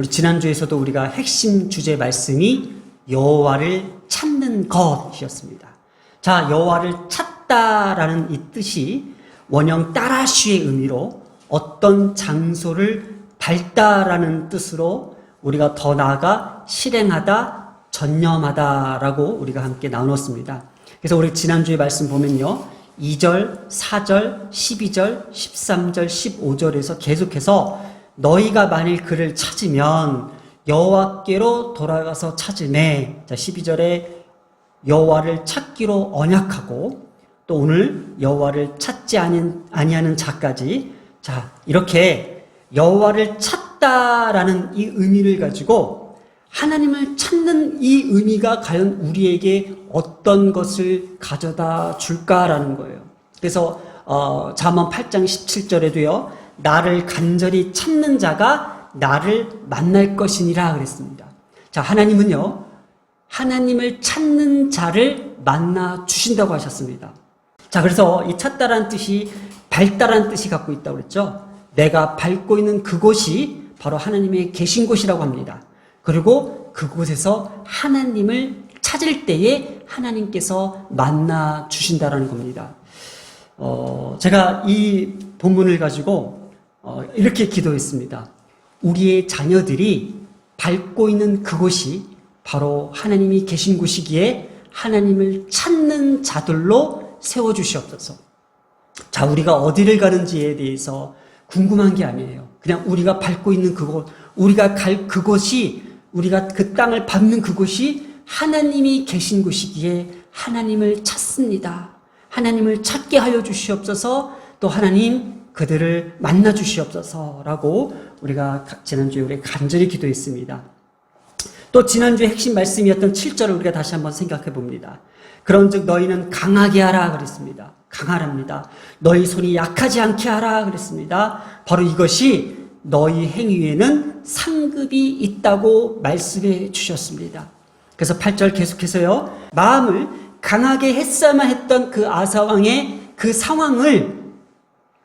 우리 지난주에서도 우리가 핵심 주제 말씀이 여호와를 찾는 것이었습니다. 자, 여호와를 찾다라는 이 뜻이 원형 따라쉬의 의미로 어떤 장소를 밟다라는 뜻으로 우리가 더 나아가 실행하다, 전념하다라고 우리가 함께 나누었습니다. 그래서 우리 지난주에 말씀 보면요. 2절, 4절, 12절, 13절, 15절에서 계속해서 너희가 만일 그를 찾으면 여호와께로 돌아가서 찾으매. 자, 12절에 여호와를 찾기로 언약하고 또 오늘 여호와를 찾지 아니하는 자까지. 자, 이렇게 여호와를 찾다라는 이 의미를 가지고 하나님을 찾는 이 의미가 과연 우리에게 어떤 것을 가져다 줄까라는 거예요. 그래서 잠언 8장 17절에도요. 나를 간절히 찾는 자가 나를 만날 것이니라 그랬습니다. 자, 하나님은요. 하나님을 찾는 자를 만나 주신다고 하셨습니다. 자, 그래서 이 찾다라는 뜻이 밟다라는 뜻이 갖고 있다고 그랬죠. 내가 밟고 있는 그곳이 바로 하나님의 계신 곳이라고 합니다. 그리고 그곳에서 하나님을 찾을 때에 하나님께서 만나 주신다라는 겁니다. 제가 이 본문을 가지고 이렇게 기도했습니다. 우리의 자녀들이 밟고 있는 그곳이 바로 하나님이 계신 곳이기에 하나님을 찾는 자들로 세워주시옵소서. 자, 우리가 어디를 가는지에 대해서 궁금한 게 아니에요. 그냥 우리가 밟고 있는 그곳, 우리가 갈 그곳이, 우리가 그 땅을 밟는 그곳이 하나님이 계신 곳이기에 하나님을 찾습니다. 하나님을 찾게 하여 주시옵소서. 또 하나님 그들을 만나 주시옵소서라고 우리가 지난주에 우리 간절히 기도했습니다. 또 지난주에 핵심 말씀이었던 7절을 우리가 다시 한번 생각해 봅니다. 그런즉 너희는 강하게 하라 그랬습니다. 강하랍니다. 너희 손이 약하지 않게 하라 그랬습니다. 바로 이것이 너희 행위에는 상급이 있다고 말씀해 주셨습니다. 그래서 8절 계속해서요. 마음을 강하게 했어야만 했던 그 아사왕의 그 상황을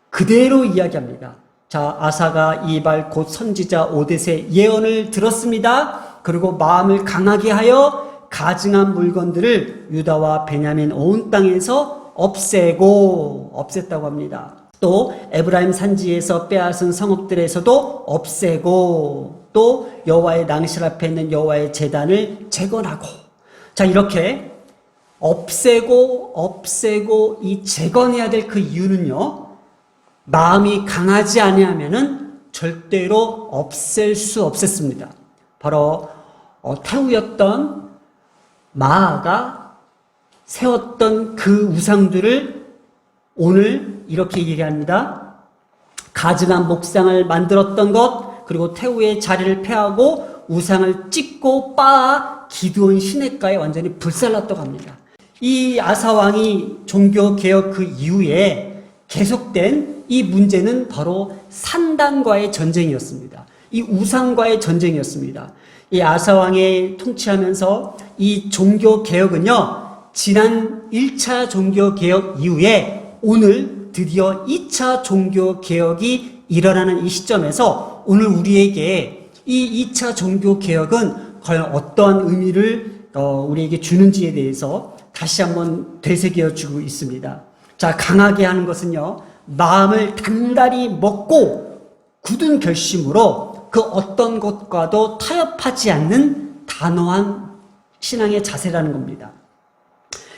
그대로 이야기합니다. 자, 아사가 이발 곧 선지자 오뎃의 예언을 들었습니다. 그리고 마음을 강하게 하여 가증한 물건들을 유다와 베냐민 온 땅에서 없앴다고 합니다. 또 에브라임 산지에서 빼앗은 성읍들에서도 없애고 또 여호와의 낭실 앞에 있는 여호와의 제단을 재건하고. 자, 이렇게 없애고 이 재건해야 될 그 이유는요. 마음이 강하지 아니하면은 절대로 없앨 수 없었습니다. 바로 태우였던 마아가 세웠던 그 우상들을 오늘 이렇게 얘기합니다. 가증한 목상을 만들었던 것, 그리고 태우의 자리를 폐하고 우상을 찍고 빻아 기드온 시냇가에 완전히 불살랐다고 합니다. 이 아사왕이 종교개혁 그 이후에 계속된 이 문제는 바로 산단과의 전쟁이었습니다. 이 우상과의 전쟁이었습니다. 이 아사왕이 통치하면서 이 종교개혁은요, 지난 1차 종교개혁 이후에 오늘 드디어 2차 종교개혁이 일어나는 이 시점에서 오늘 우리에게 이 2차 종교개혁은 과연 어떠한 의미를 우리에게 주는지에 대해서 다시 한번 되새겨 주고 있습니다. 자, 강하게 하는 것은요, 마음을 단단히 먹고 굳은 결심으로 그 어떤 것과도 타협하지 않는 단호한 신앙의 자세라는 겁니다.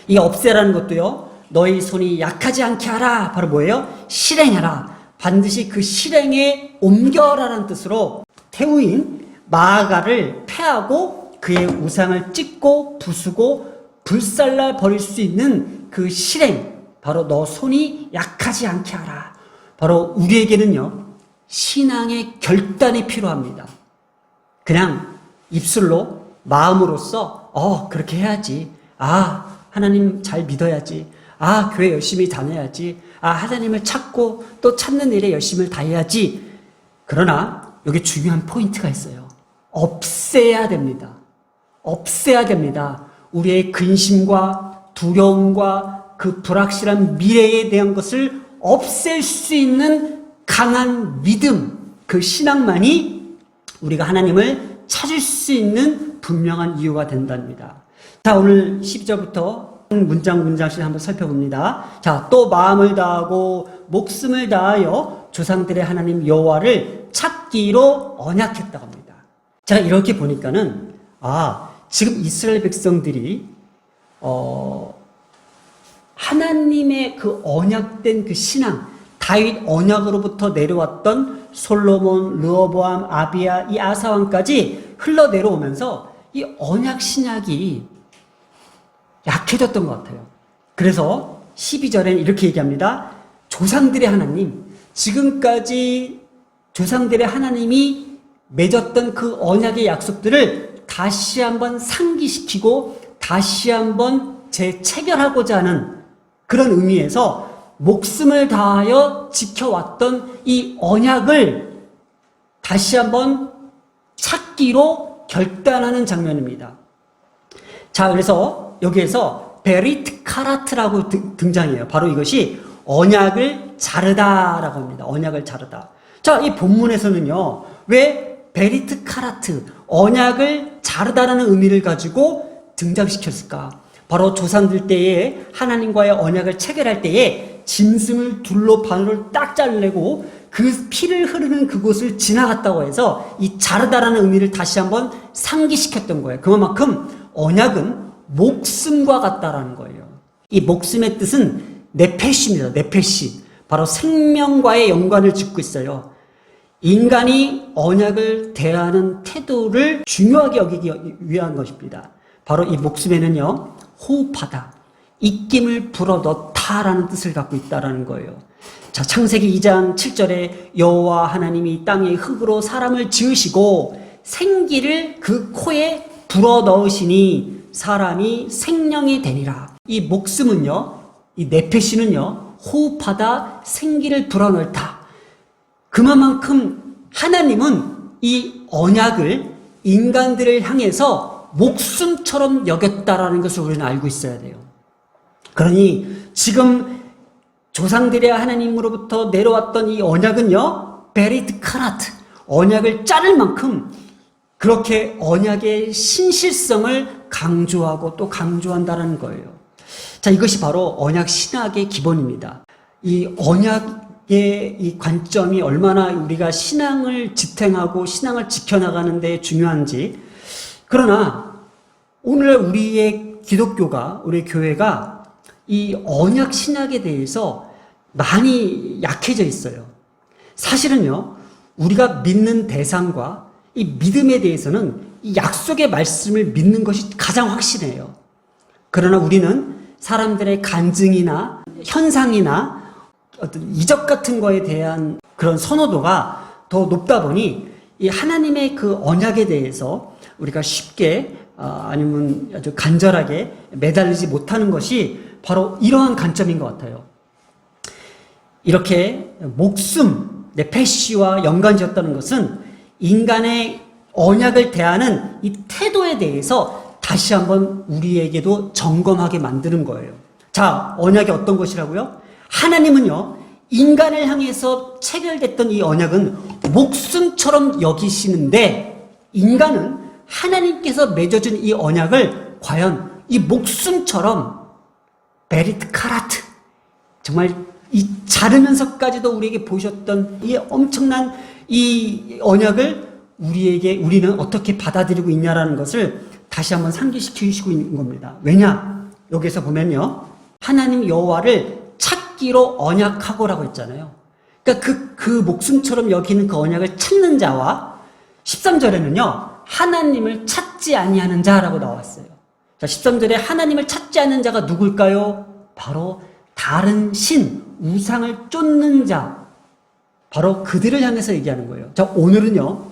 이 없애라는 것도요, 너희 손이 약하지 않게 하라. 바로 뭐예요? 실행하라. 반드시 그 실행에 옮겨라라는 뜻으로 태우인 마아가를 폐하고 그의 우상을 찢고 부수고 불살라 버릴 수 있는 그 실행, 바로 너 손이 약하지 않게 하라. 바로 우리에게는요, 신앙의 결단이 필요합니다. 그냥 입술로, 마음으로써 그렇게 해야지. 하나님 잘 믿어야지. 교회 열심히 다녀야지. 하나님을 찾고 또 찾는 일에 열심을 다해야지. 그러나 여기 중요한 포인트가 있어요. 없애야 됩니다. 없애야 됩니다. 우리의 근심과 두려움과 그 불확실한 미래에 대한 것을 없앨 수 있는 강한 믿음, 그 신앙만이 우리가 하나님을 찾을 수 있는 분명한 이유가 된답니다. 자, 오늘 12절부터 문장씩 한번 살펴봅니다. 자, 또 마음을 다하고 목숨을 다하여 조상들의 하나님 여호와를 찾기로 언약했다고 합니다. 자, 이렇게 보니까는 지금 이스라엘 백성들이 하나님의 그 언약된 그 신앙, 다윗 언약으로부터 내려왔던 솔로몬, 르호보암, 아비야, 이 아사 왕까지 흘러내려오면서 이 언약 신약이 약해졌던 것 같아요. 그래서 12절에는 이렇게 얘기합니다. 조상들의 하나님, 지금까지 조상들의 하나님이 맺었던 그 언약의 약속들을 다시 한번 상기시키고 다시 한번 재체결하고자 하는 그런 의미에서 목숨을 다하여 지켜왔던 이 언약을 다시 한번 찾기로 결단하는 장면입니다. 자, 그래서 여기에서 베리트 카라트라고 등장해요. 바로 이것이 언약을 자르다라고 합니다. 언약을 자르다. 자, 이 본문에서는요, 왜 베리트 카라트, 언약을 자르다라는 의미를 가지고 등장시켰을까? 바로 조상들 때에 하나님과의 언약을 체결할 때에 짐승을 둘로 반으로 딱 자르고 그 피를 흐르는 그곳을 지나갔다고 해서 이 자르다라는 의미를 다시 한번 상기시켰던 거예요. 그만큼 언약은 목숨과 같다라는 거예요. 이 목숨의 뜻은 네페시입니다. 네페시. 바로 생명과의 연관을 짓고 있어요. 인간이 언약을 대하는 태도를 중요하게 여기기 위한 것입니다. 바로 이 목숨에는요, 호흡하다, 입김을 불어넣다라는 뜻을 갖고 있다라는 거예요. 자, 창세기 2장 7절에 여호와 하나님이 땅의 흙으로 사람을 지으시고 생기를 그 코에 불어넣으시니 사람이 생명이 되니라. 이 목숨은요, 이 네페시는요, 호흡하다, 생기를 불어넣다. 그만큼 하나님은 이 언약을 인간들을 향해서 목숨처럼 여겼다라는 것을 우리는 알고 있어야 돼요. 그러니 지금 조상들의 하나님으로부터 내려왔던 이 언약은요, 베리트 카라트, 언약을 자를 만큼 그렇게 언약의 신실성을 강조하고 또 강조한다는 거예요. 자, 이것이 바로 언약 신학의 기본입니다. 이 언약의 이 관점이 얼마나 우리가 신앙을 지탱하고 신앙을 지켜나가는 데 중요한지. 그러나 오늘 우리의 기독교가, 우리 교회가 이 언약 신학에 대해서 많이 약해져 있어요. 사실은요, 우리가 믿는 대상과 이 믿음에 대해서는 이 약속의 말씀을 믿는 것이 가장 확실해요. 그러나 우리는 사람들의 간증이나 현상이나 어떤 이적 같은 거에 대한 그런 선호도가 더 높다 보니 이 하나님의 그 언약에 대해서 우리가 쉽게 아니면 아주 간절하게 매달리지 못하는 것이 바로 이러한 관점인 것 같아요. 이렇게 목숨, 네페시와 연관지었다는 것은 인간의 언약을 대하는 이 태도에 대해서 다시 한번 우리에게도 점검하게 만드는 거예요. 자, 언약이 어떤 것이라고요? 하나님은요, 인간을 향해서 체결됐던 이 언약은 목숨처럼 여기시는데 인간은 하나님께서 맺어준 이 언약을 과연 이 목숨처럼 베리트 카라트, 정말 이 자르면서까지도 우리에게 보셨던 이 엄청난 이 언약을 우리는 어떻게 받아들이고 있냐라는 것을 다시 한번 상기시키시고 있는 겁니다. 왜냐? 여기서 보면요, 하나님 여호와를 찾기로 언약하고라고 했잖아요. 그러니까 그 목숨처럼 여기는 그 언약을 찾는 자와 13절에는요, 하나님을 찾지 아니하는 자라고 나왔어요. 자, 13절에 하나님을 찾지 않는 자가 누굴까요? 바로 다른 신, 우상을 쫓는 자, 바로 그들을 향해서 얘기하는 거예요. 자, 오늘은요,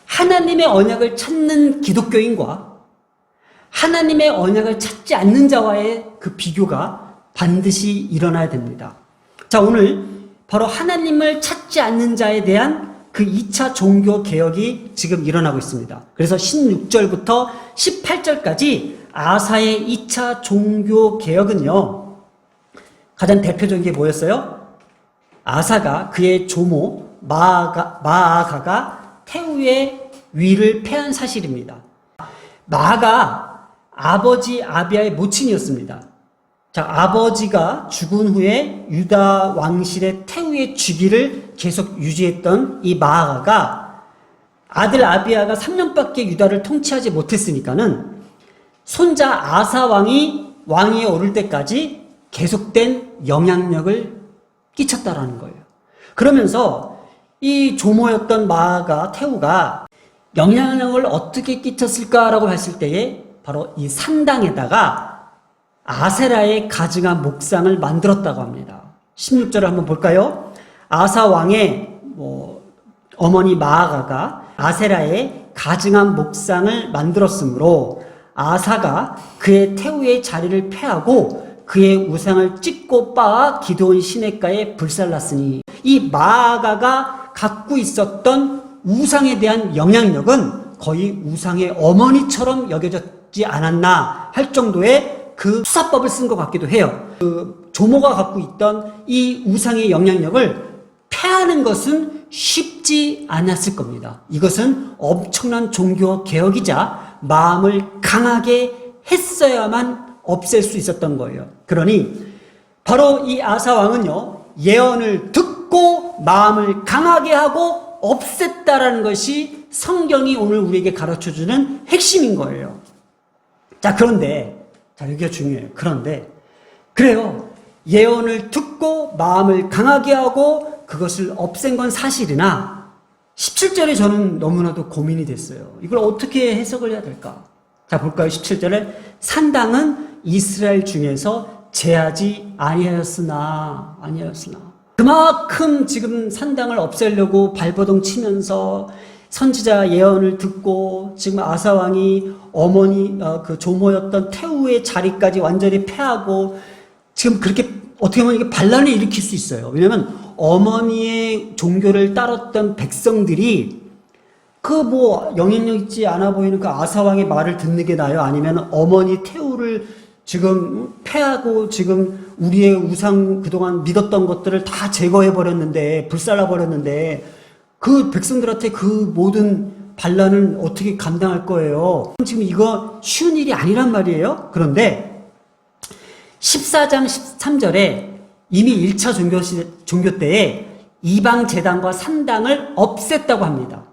하나님의 언약을 찾는 기독교인과 하나님의 언약을 찾지 않는 자와의 그 비교가 반드시 일어나야 됩니다. 자, 오늘 바로 하나님을 찾지 않는 자에 대한 그 2차 종교 개혁이 지금 일어나고 있습니다. 그래서 16절부터 18절까지 아사의 2차 종교 개혁은요, 가장 대표적인 게 뭐였어요? 아사가 그의 조모 마아가가 태우의 위를 패한 사실입니다. 마아가 아버지 아비야의 모친이었습니다. 자, 아버지가 죽은 후에 유다 왕실의 태우의 주기를 계속 유지했던 이 마아가 아들 아비야가 3년밖에 유다를 통치하지 못했으니까는 손자 아사 왕이 오를 때까지 계속된 영향력을 끼쳤다라는 거예요. 그러면서 이 조모였던 마아가 태우가 영향력을 어떻게 끼쳤을까라고 했을 때에 바로 이 산당에다가 아세라의 가증한 목상을 만들었다고 합니다. 16절을 한번 볼까요? 아사 왕의 어머니 마아가가 아세라의 가증한 목상을 만들었으므로 아사가 그의 태우의 자리를 폐하고 그의 우상을 찢고 빻아 기드온 시냇가에 불살랐으니 이 마아가가 갖고 있었던 우상에 대한 영향력은 거의 우상의 어머니처럼 여겨졌지 않았나 할 정도의 그 수사법을 쓴 것 같기도 해요. 그 조모가 갖고 있던 이 우상의 영향력을 폐하는 것은 쉽지 않았을 겁니다. 이것은 엄청난 종교 개혁이자 마음을 강하게 했어야만 없앨 수 있었던 거예요. 그러니 바로 이 아사 왕은요, 예언을 듣고 마음을 강하게 하고 없앴다라는 것이 성경이 오늘 우리에게 가르쳐주는 핵심인 거예요. 자, 그런데 자, 여기가 중요해요. 그런데 그래요. 예언을 듣고 마음을 강하게 하고 그것을 없앤 건 사실이나 17절에 저는 너무나도 고민이 됐어요. 이걸 어떻게 해석을 해야 될까? 자, 볼까요? 17절에 산당은 이스라엘 중에서 제하지 아니하였으나 그만큼 지금 산당을 없애려고 발버둥 치면서 선지자 예언을 듣고 지금 아사 왕이 어머니 그 조모였던 태우의 자리까지 완전히 폐하고 지금 그렇게 어떻게 보면 이게 반란을 일으킬 수 있어요. 왜냐하면 어머니의 종교를 따랐던 백성들이 그 영향력 있지 않아 보이는 그 아사 왕의 말을 듣는 게 나아요? 아니면 어머니 태우를 지금 폐하고 지금 우리의 우상 그동안 믿었던 것들을 다 제거해 버렸는데 불살라 버렸는데 그 백성들한테 그 모든 반란을 어떻게 감당할 거예요? 지금 이거 쉬운 일이 아니란 말이에요. 그런데 14장 13절에 이미 1차 종교 때에 이방 제단과 산당을 없앴다고 합니다.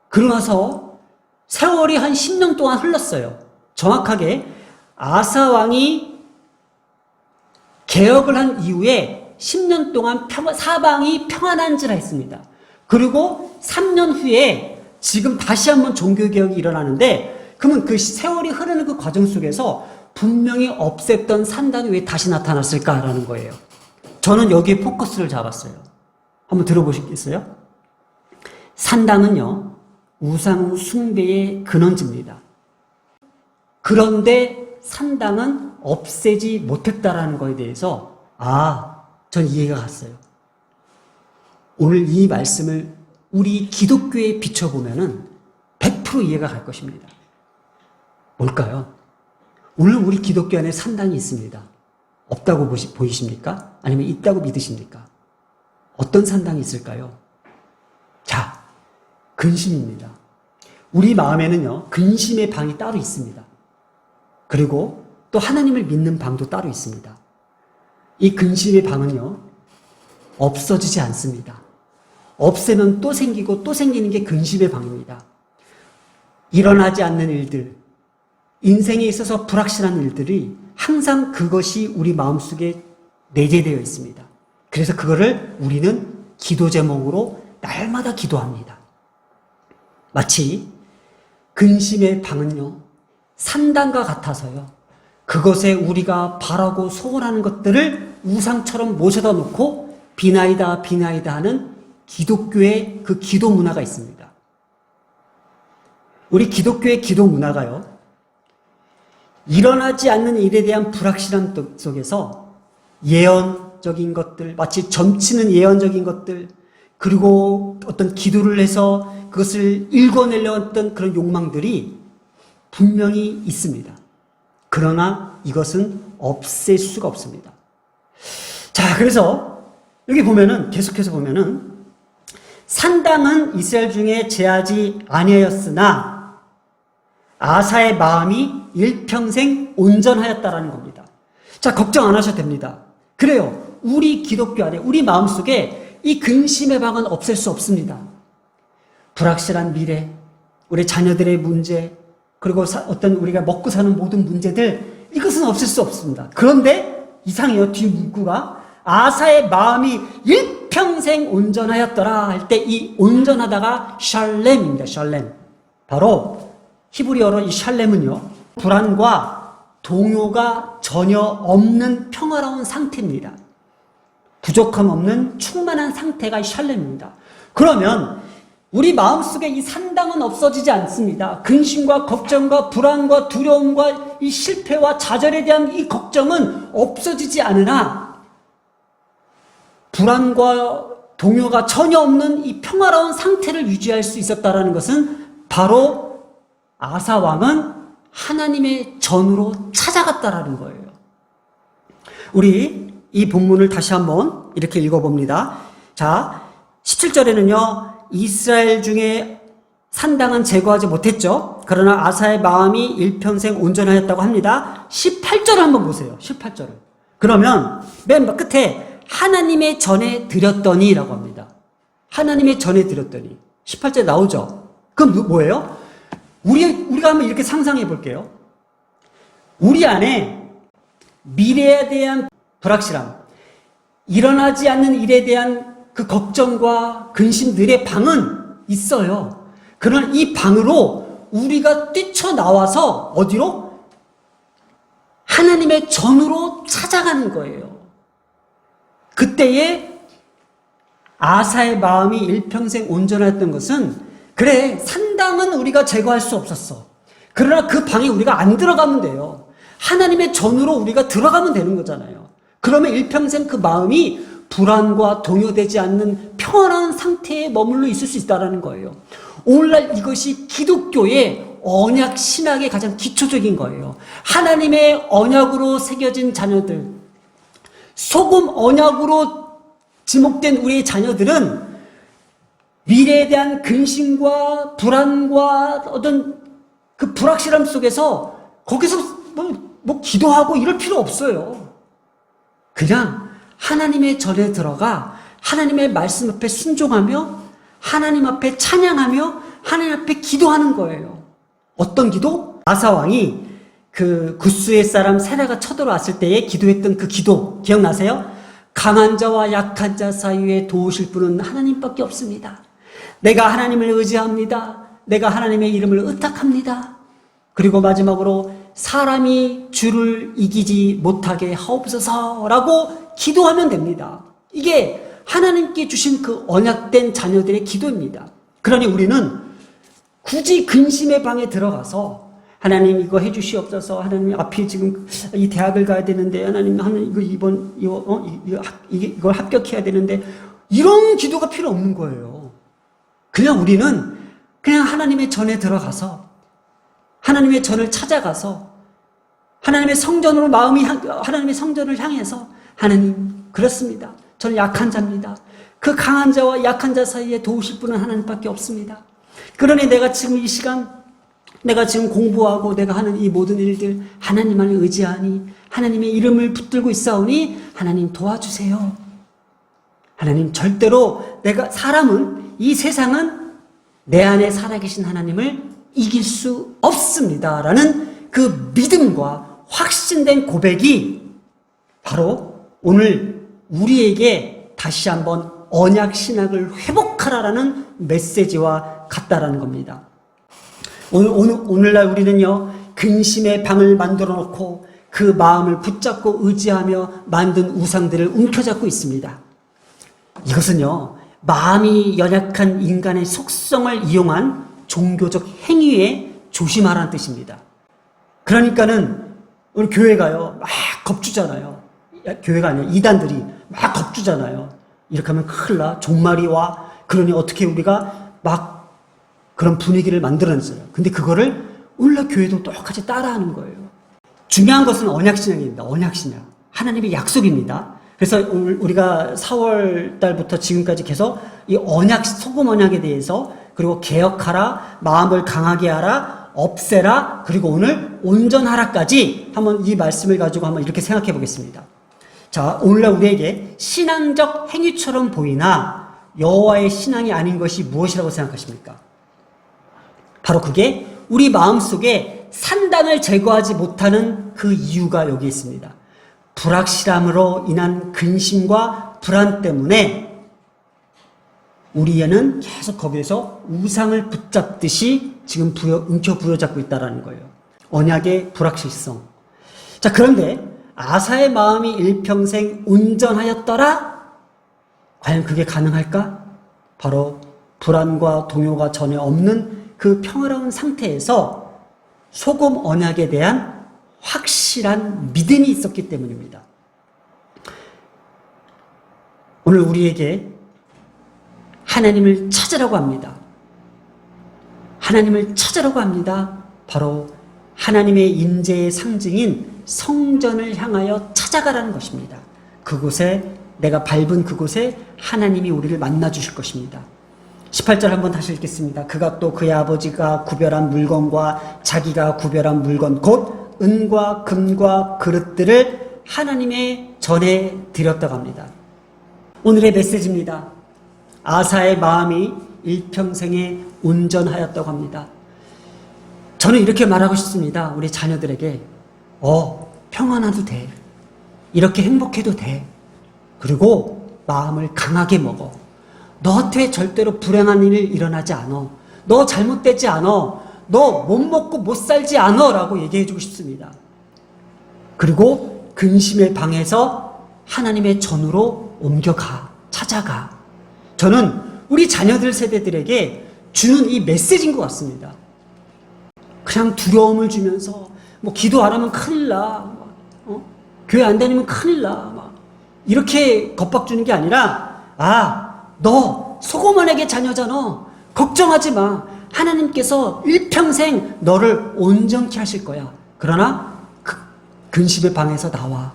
그러고 나서 세월이 한 10년 동안 흘렀어요. 정확하게 아사 왕이 개혁을 한 이후에 10년 동안 사방이 평안한지라 했습니다. 그리고 3년 후에 지금 다시 한번 종교개혁이 일어나는데 그러면 그 세월이 흐르는 그 과정 속에서 분명히 없앴던 산당이 왜 다시 나타났을까라는 거예요. 저는 여기에 포커스를 잡았어요. 한번 들어보시겠어요? 산당은요, 우상 숭배의 근원지입니다. 그런데 산당은 없애지 못했다라는 거에 대해서 전 이해가 갔어요. 오늘 이 말씀을 우리 기독교에 비춰보면은 100% 이해가 갈 것입니다. 뭘까요? 오늘 우리 기독교 안에 산당이 있습니다. 없다고 보이십니까? 아니면 있다고 믿으십니까? 어떤 산당이 있을까요? 자, 근심입니다. 우리 마음에는요, 근심의 방이 따로 있습니다. 그리고 또 하나님을 믿는 방도 따로 있습니다. 이 근심의 방은요, 없어지지 않습니다. 없애면 또 생기고 또 생기는 게 근심의 방입니다. 일어나지 않는 일들, 인생에 있어서 불확실한 일들이 항상 그것이 우리 마음속에 내재되어 있습니다. 그래서 그거를 우리는 기도 제목으로 날마다 기도합니다. 마치 근심의 방은요, 산당과 같아서요, 그것에 우리가 바라고 소원하는 것들을 우상처럼 모셔다 놓고 비나이다 하는 기독교의 그 기도 문화가 있습니다. 우리 기독교의 기도 문화가요, 일어나지 않는 일에 대한 불확실함 속에서 예언적인 것들, 마치 점치는 예언적인 것들, 그리고 어떤 기도를 해서 그것을 읽어내려 했던 그런 욕망들이 분명히 있습니다. 그러나 이것은 없앨 수가 없습니다. 자, 그래서 여기 보면은, 계속해서 보면은, 산당은 이스라엘 중에 제하지 아니하였으나 아사의 마음이 일평생 온전하였다라는 겁니다. 자, 걱정 안 하셔도 됩니다. 그래요. 우리 기독교 안에, 우리 마음속에 이 근심의 방은 없앨 수 없습니다. 불확실한 미래, 우리 자녀들의 문제, 그리고 어떤 우리가 먹고 사는 모든 문제들, 이것은 없앨 수 없습니다. 그런데 이상해요. 뒤 문구가 아사의 마음이 일평생 온전하였더라 할 때 이 온전하다가 샬렘입니다. 샬렘. 바로 히브리어로 이 샬렘은요, 불안과 동요가 전혀 없는 평화로운 상태입니다. 부족함 없는 충만한 상태가 샬렘입니다. 그러면 우리 마음속에 이 산당은 없어지지 않습니다. 근심과 걱정과 불안과 두려움과 이 실패와 좌절에 대한 이 걱정은 없어지지 않으나 불안과 동요가 전혀 없는 이 평화로운 상태를 유지할 수 있었다는 것은 바로 아사 왕은 하나님의 전으로 찾아갔다라는 거예요. 우리 이 본문을 다시 한번 이렇게 읽어봅니다. 자, 17절에는요. 이스라엘 중에 산당은 제거하지 못했죠. 그러나 아사의 마음이 일평생 온전하였다고 합니다. 18절을 한번 보세요. 18절을. 그러면 맨 끝에 하나님의 전에 드렸더니 라고 합니다. 하나님의 전에 드렸더니. 18절에 나오죠. 그럼 뭐예요? 우리가 한번 이렇게 상상해 볼게요. 우리 안에 미래에 대한 불확실함, 일어나지 않는 일에 대한 그 걱정과 근심들의 방은 있어요. 그러나 이 방으로 우리가 뛰쳐나와서 어디로? 하나님의 전으로 찾아가는 거예요. 그때에 아사의 마음이 일평생 온전했던 것은 그래, 산당은 우리가 제거할 수 없었어. 그러나 그 방에 우리가 안 들어가면 돼요. 하나님의 전으로 우리가 들어가면 되는 거잖아요. 그러면 일평생 그 마음이 불안과 동요되지 않는 평안한 상태에 머물러 있을 수 있다는 거예요. 오늘날 이것이 기독교의 언약 신학의 가장 기초적인 거예요. 하나님의 언약으로 새겨진 자녀들, 소금 언약으로 지목된 우리의 자녀들은 미래에 대한 근심과 불안과 어떤 그 불확실함 속에서 거기서 뭐 기도하고 이럴 필요 없어요. 그냥 하나님의 전에 들어가 하나님의 말씀 앞에 순종하며 하나님 앞에 찬양하며 하나님 앞에 기도하는 거예요. 어떤 기도? 아사 왕이 그 구스의 사람 세라가 쳐들어왔을 때에 기도했던 그 기도 기억나세요? 강한 자와 약한 자 사이에 도우실 분은 하나님밖에 없습니다. 내가 하나님을 의지합니다. 내가 하나님의 이름을 의탁합니다. 그리고 마지막으로 사람이 주를 이기지 못하게 하옵소서라고 기도하면 됩니다. 이게 하나님께 주신 그 언약된 자녀들의 기도입니다. 그러니 우리는 굳이 근심의 방에 들어가서 하나님 이거 해주시옵소서, 하나님 앞에 지금 이 대학을 가야 되는데 하나님 이걸 합격해야 되는데 이런 기도가 필요 없는 거예요. 그냥 우리는 그냥 하나님의 전에 들어가서 하나님의 전을 찾아가서 하나님의 성전으로 하나님의 성전을 향해서 하나님 그렇습니다. 저는 약한 자입니다. 그 강한 자와 약한 자 사이에 도우실 분은 하나님밖에 없습니다. 그러니 내가 지금 이 시간 내가 지금 공부하고 내가 하는 이 모든 일들 하나님을 의지하니 하나님의 이름을 붙들고 있사오니 하나님 도와주세요. 하나님 절대로 사람은 이 세상은 내 안에 살아계신 하나님을 이길 수 없습니다. 라는 그 믿음과 확신된 고백이 바로 오늘 우리에게 다시 한번 언약 신학을 회복하라라는 메시지와 같다라는 겁니다. 오늘날 우리는요, 근심의 방을 만들어 놓고 그 마음을 붙잡고 의지하며 만든 우상들을 움켜잡고 있습니다. 이것은요, 마음이 연약한 인간의 속성을 이용한 종교적 행위에 조심하라는 뜻입니다. 그러니까는 우리 교회가요, 막 겁주잖아요. 교회가 아니라 이단들이 막 겁주잖아요. 이렇게 하면 큰일 나. 종말이 와. 그러니 어떻게 우리가 막 그런 분위기를 만들어냈어요. 근데 그거를 오늘날 교회도 똑같이 따라하는 거예요. 중요한 것은 언약신약입니다. 언약신약. 하나님의 약속입니다. 그래서 우리가 4월 달부터 지금까지 계속 이 언약, 소금 언약에 대해서, 그리고 개혁하라, 마음을 강하게 하라, 없애라, 그리고 오늘 온전하라까지 한번 이 말씀을 가지고 한번 이렇게 생각해 보겠습니다. 자, 오늘날 우리에게 신앙적 행위처럼 보이나 여호와의 신앙이 아닌 것이 무엇이라고 생각하십니까? 바로 그게 우리 마음속에 산당을 제거하지 못하는 그 이유가 여기 있습니다. 불확실함으로 인한 근심과 불안 때문에 우리는 계속 거기에서 우상을 붙잡듯이 지금 움켜부여잡고 있다는 거예요. 언약의 불확실성. 자, 그런데 아사의 마음이 일평생 온전하였더라? 과연 그게 가능할까? 바로 불안과 동요가 전혀 없는 그 평화로운 상태에서 소금 언약에 대한 확실한 믿음이 있었기 때문입니다. 오늘 우리에게 하나님을 찾으라고 합니다. 하나님을 찾으라고 합니다. 바로 하나님의 임재의 상징인 성전을 향하여 찾아가라는 것입니다. 그곳에, 내가 밟은 그곳에 하나님이 우리를 만나 주실 것입니다. 18절 한번 다시 읽겠습니다. 그가 또 그의 아버지가 구별한 물건과 자기가 구별한 물건 곧 은과 금과 그릇들을 하나님의 전에 드렸다고 합니다. 오늘의 메시지입니다. 아사의 마음이 일평생에 온전하였다고 합니다. 저는 이렇게 말하고 싶습니다. 우리 자녀들에게 평안해도 돼. 이렇게 행복해도 돼. 그리고 마음을 강하게 먹어. 너한테 절대로 불행한 일이 일어나지 않아. 너 잘못되지 않아. 너 못 먹고 못 살지 않아. 라고 얘기해주고 싶습니다. 그리고 근심의 방에서 하나님의 전으로 옮겨가. 찾아가. 저는 우리 자녀들 세대들에게 주는 이 메시지인 것 같습니다. 그냥 두려움을 주면서 뭐 기도 안 하면 큰일 나. 교회 안 다니면 큰일 나. 이렇게 겁박 주는 게 아니라 너 소고만에게 자녀잖아. 걱정하지 마. 하나님께서 일평생 너를 온전케 하실 거야. 그러나 그 근심의 방에서 나와.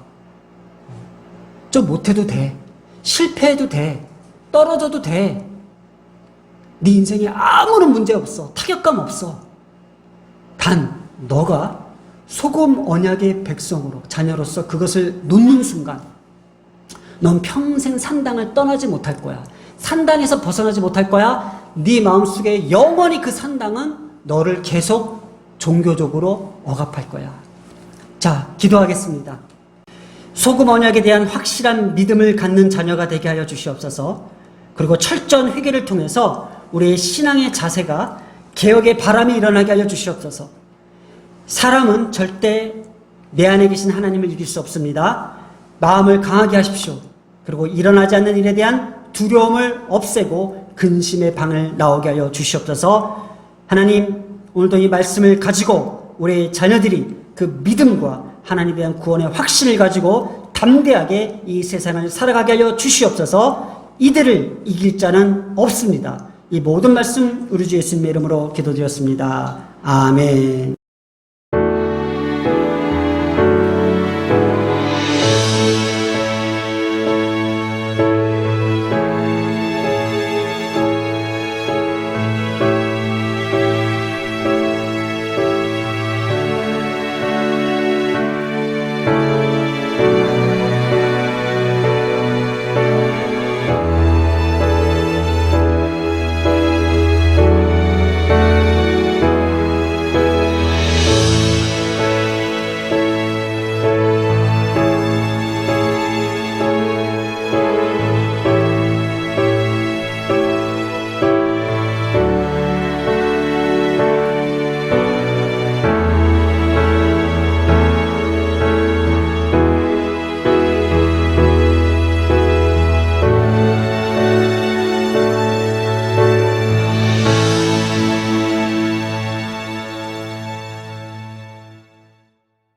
좀 못해도 돼. 실패해도 돼. 떨어져도 돼. 네 인생에 아무런 문제 없어. 타격감 없어. 단 너가 소금 언약의 백성으로, 자녀로서 그것을 놓는 순간 넌 평생 산당을 떠나지 못할 거야. 산당에서 벗어나지 못할 거야. 네 마음속에 영원히 그 산당은 너를 계속 종교적으로 억압할 거야. 자, 기도하겠습니다. 소금 언약에 대한 확실한 믿음을 갖는 자녀가 되게 하여 주시옵소서. 그리고 철저한 회개를 통해서 우리의 신앙의 자세가 개혁의 바람이 일어나게 하여 주시옵소서. 사람은 절대 내 안에 계신 하나님을 이길 수 없습니다. 마음을 강하게 하십시오. 그리고 일어나지 않는 일에 대한 두려움을 없애고 근심의 방을 나오게 하여 주시옵소서. 하나님, 오늘도 이 말씀을 가지고 우리 자녀들이 그 믿음과 하나님에 대한 구원의 확신을 가지고 담대하게 이 세상을 살아가게 하여 주시옵소서. 이들을 이길 자는 없습니다. 이 모든 말씀 우리 주 예수님의 이름으로 기도드렸습니다. 아멘.